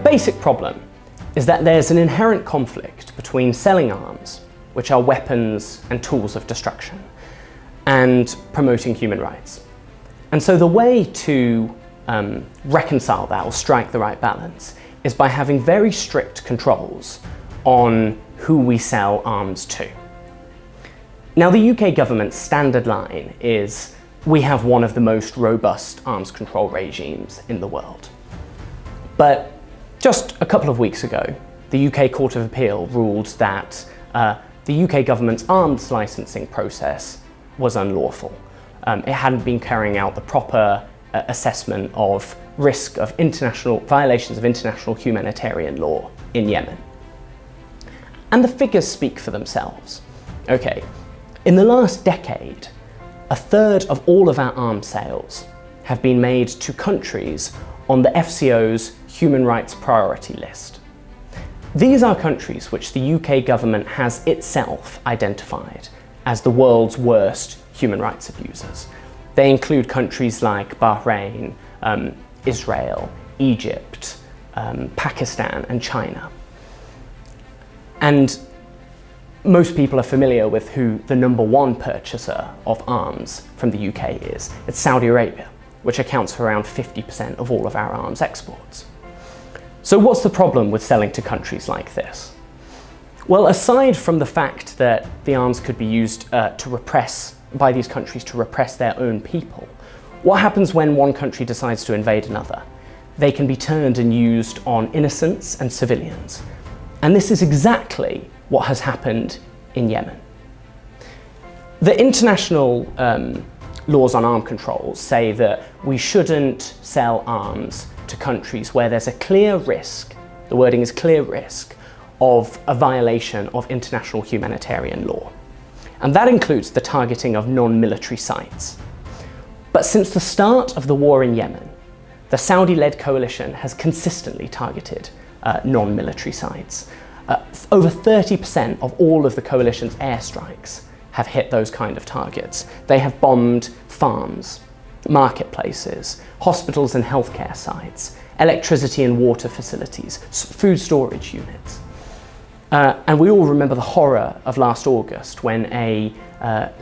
basic problem is that there's an inherent conflict between selling arms, which are weapons and tools of destruction, and promoting human rights. And so the way to reconcile that or strike the right balance is by having very strict controls on who we sell arms to. Now, the UK government's standard line is, we have one of the most robust arms control regimes in the world. But just a couple of weeks ago, the UK Court of Appeal ruled that the UK government's arms licensing process was unlawful. It hadn't been carrying out the proper assessment of risk of violations of international humanitarian law in Yemen. And the figures speak for themselves. Okay, in the last decade, a third of all of our arms sales have been made to countries on the FCO's human rights priority list. These are countries which the UK government has itself identified as the world's worst human rights abusers. They include countries like Bahrain, Israel, Egypt, Pakistan and China. And most people are familiar with who the #1 purchaser of arms from the UK is. It's Saudi Arabia, which accounts for around 50% of all of our arms exports. So what's the problem with selling to countries like this? Well, aside from the fact that the arms could be used by these countries to repress their own people, what happens when one country decides to invade another? They can be turned and used on innocents and civilians. And this is exactly what has happened in Yemen. The international laws on arms controls say that we shouldn't sell arms to countries where there's a clear risk, the wording is clear risk, of a violation of international humanitarian law. And that includes the targeting of non-military sites. But since the start of the war in Yemen, the Saudi-led coalition has consistently targeted non-military sites. Over 30% of all of the coalition's airstrikes have hit those kind of targets. They have bombed farms, marketplaces, hospitals and healthcare sites, electricity and water facilities, food storage units. And we all remember the horror of last August when a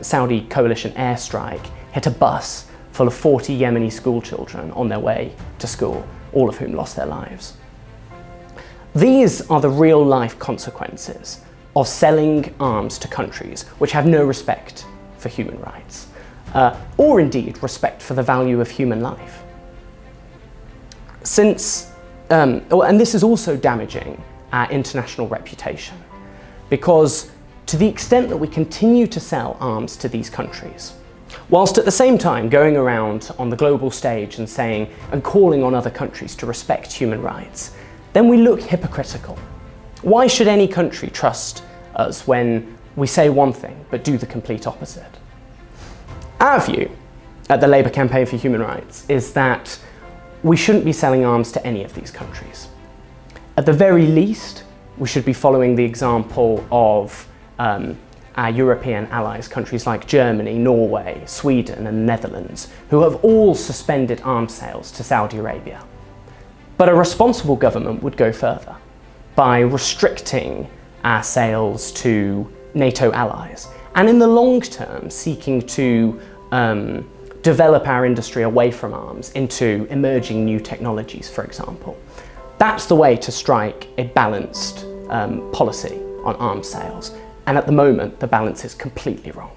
Saudi coalition airstrike hit a bus full of 40 Yemeni school children on their way to school, all of whom lost their lives. These are the real-life consequences of selling arms to countries which have no respect for human rights, or indeed respect for the value of human life. And this is also damaging our international reputation, because to the extent that we continue to sell arms to these countries, whilst at the same time going around on the global stage and saying and calling on other countries to respect human rights, then we look hypocritical. Why should any country trust us when we say one thing but do the complete opposite? Our view at the Labour Campaign for Human Rights is that we shouldn't be selling arms to any of these countries. At the very least, we should be following the example of our European allies, countries like Germany, Norway, Sweden and the Netherlands, who have all suspended arms sales to Saudi Arabia. But a responsible government would go further by restricting our sales to NATO allies, and in the long term seeking to develop our industry away from arms into emerging new technologies, for example. That's the way to strike a balanced policy on arms sales, and at the moment the balance is completely wrong.